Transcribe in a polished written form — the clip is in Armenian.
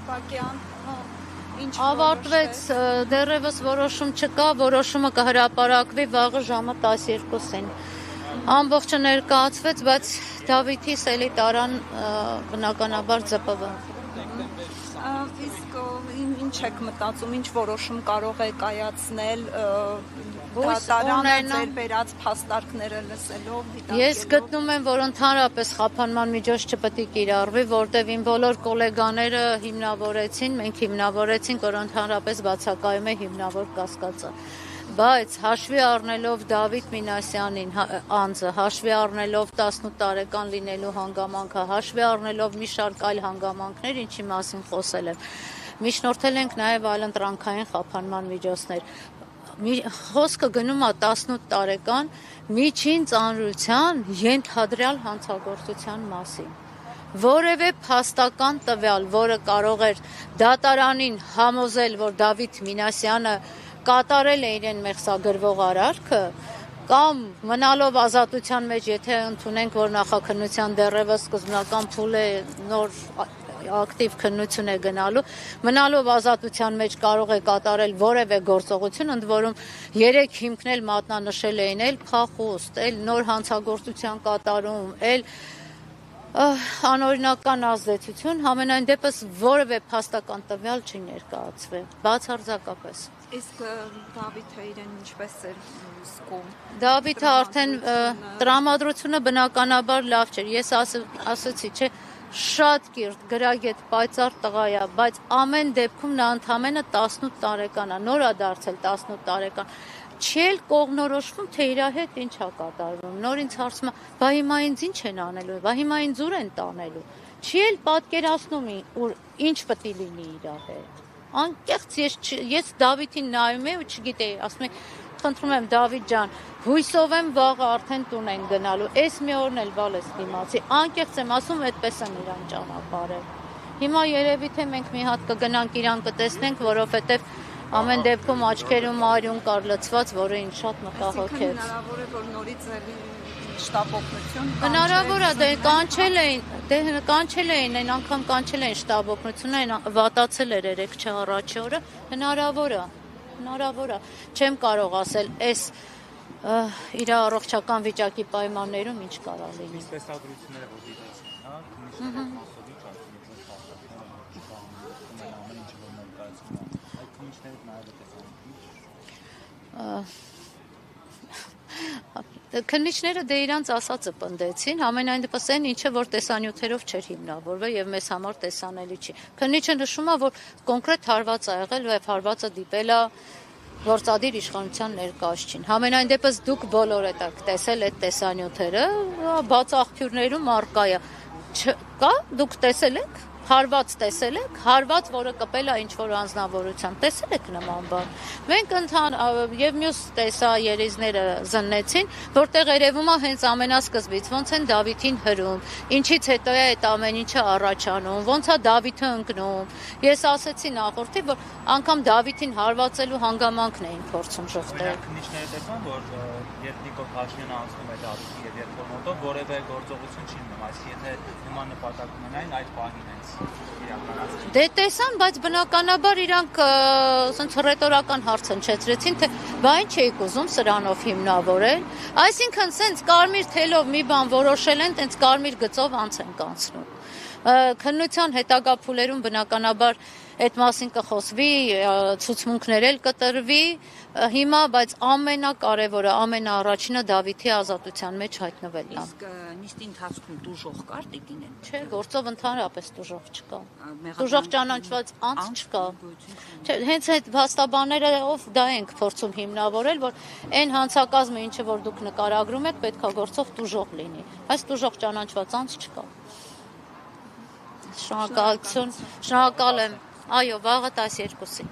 Հակոբակյան, ինչ Ավարտվեց, դեռևս որոշում չկա, որոշումը կհրապարակվի վաղը ժամը 12-ին։ Ամբողջը ներկայացվեց, բայց Դավիթի Սելի տարան բնականաբար ԶՊՎ։ Իսկ ինչ եք մտածում, ինչ որոշում կարող է կայացնել դատարանը ձեր բերած փաստարկները լսելով, Ես գտնում եմ, որ ընդհանրապես խափանման միջոց չպետք է կիրառվի, որտեղ իմ բոլոր գոլեգաները հիմնավորեցին, մենք հիմնավորեցինք, որ ընդհանրապես բացակայում է հիմնավոր կասկածը։ Բայց հաշվի առնելով Դավիթ Մինասյանին անձը, հաշվի առնելով 18 տարեկան լինելու հանգամանքը, հաշվի առնելով մի շարք այլ հանգամանքներ, ինչի մասին խոսել եմ, միջնորդել ենք նաև այլընտրանքային խափանման միջոցներ։ Խոսքը գնում է 18 տարեկան միջին ծանրության ենթադրյալ հանցագործության մասին։ Որևէ փաստական տվյալ, որը կարող էր դատարանին համոզել, որ Դավիթ Մինասյանը կատարել է իրեն մեղսագրվող արարքը, կամ մնալով ազատության մեջ, եթե ընդունենք, որ նախաքննության դեռևս սկզբնական փուլ է, նոր ակտիվ քննություն է գնալու, մնալով ազատության մեջ կարող է կատարել որևէ գործողություն, ընդ որում 3 հիմքներ մատնանշել էին, էլ փախուստ, էլ նոր հանցագործության կատարում, էլ անօրինական ազդեցություն, համենայն դեպս որևէ փաստական տվյալ չի ներկայացվել, բացարձակապես։ Իսկ Դավիթը իրեն ինչպես էր զգում։ Դավիթը արդեն տրամադրությունը բնականաբար լավ չէր, ես ասացի, չէ, շատ կիրթ, գրագետ, պայծառ տղա է, բայց ամեն դեպքում նա ընդամենը 18 տարեկան է, նոր է դարձել 18 տարեկան, չի էլ կողմնորոշվում, թե իր հետ ինչ է կատարվում, նոր ինձ հարցում է, բա հիմա ինձ ինչ են անելու, բա հիմա ինձ ուր են տանելու, չի էլ պատկերացնում, ինչ պետք է լինի իր հետ, անկեղծ ես Դավիթին նայում եմ ու չգիտեի, ասում եմ, խնդրում եմ Դավիթ ջան, հույսով եմ վաղը արդեն տուն են գնալու, այս մի օրն էլ բալես դիմացի, անկեղծ եմ ասում, այդպես եմ իրան ճանապարհել։ Հիմա երևի թե մենք մի հատ կգնանք իրան կտեսնենք, որովհետև ամեն դեպքում աչքերում արյուն կար լցված, որը ինձ շատ մտահոգեց։ Հնարավոր է, որ նորից շտաբ օգնություն Հնարավոր է, կանչել էին, այն անգամ կանչել էին շտաբ օգնությունը, այն վատացել էր 3 առաջի օրը, հնարավոր է, չեմ կարող ասել, այս իր առողջական վիճակի պայմաններում ինչ կարող լինի։ Իսկ տեսագրությունները որ դիտեցին, հա, քննիչների Քննիչները դե իրանց ասածը պնդեցին, համենայն դեպս այն ինչը որ տեսանյութերով չէր հիմնավորվել եւ մեզ համար տեսանելի չի։ Քննիչը նշում է, որ կոնկրետ հարված ա եղել եւ հարվածը դիպել է գործադիր իշխանության ներկայացուցիչին։ Համենայն դեպս դուք բոլորդ եք տեսել այդ տեսանյութերը, բաց աղբյուրներում առկա է։ Կա, դուք տեսել եք։ Հարված տեսել եք, հարված, որը կպել է ինչ-որ անձնավորությամբ, տեսել եք նման բան։ Մենք եւ մյուս տեսաերիզները զննեցին, որտեղ երևում է հենց ամենասկզբից, ոնց են Դավիթին հրում, ինչից հետո է այդ ամեն ինչը առաջանում, ոնց է Դավիթը ընկնում։ Ես ասեցի նախորդի, որ անգամ Դավիթին հարվածելու հանգամանքն էին փորձում շղթել։ Քննիչները տեսան, որ երբ Նիկոլ Փաշինյանը անցնում է Դավիթի եւ երկրորդ մոտով, որևէ գործողություն չի մնում, այսինքն եթե նման նպատակ ունենային, այդ պահին հենց իրականացրին։ Դե տեսան, բայց բնականաբար իրանք ասենց ռետորական հարց հնչեցրեցին, թե բա ինչ էիք ուզում սրանով հիմնավորել։ Այսինքն սենց կարմիր թելով մի բան որոշել են, տենց կարմիր գծով անց են կանցնում։ Քննության հետագա փուլերում բնականաբար այդ մասին կխոսվի, ցուցմունքներ էլ կտրվի, հիմա բայց ամենակարևորը, ամենաառաջինը Դավիթի ազատության մեջ հայտնվելն է։ Իսկ նիստի ընթացքում տուժող կար տիկինեն։ Չէ, գործով ընդհանրապես տուժող չկա։ Տուժող ճանաչված անձ չկա։ Չէ, հենց այդ փաստաբաններով դա ենք փորձում հիմնավորել, որ այն հանցակազմը, ինչը որ դուք նկարագրում եք, պետքա գործով տուժող լինի։ Այս տուժող ճանաչված անձ չկա։ Շնորհակալություն, շնորհակալ եմ։ Այո, վաղը 12-ին։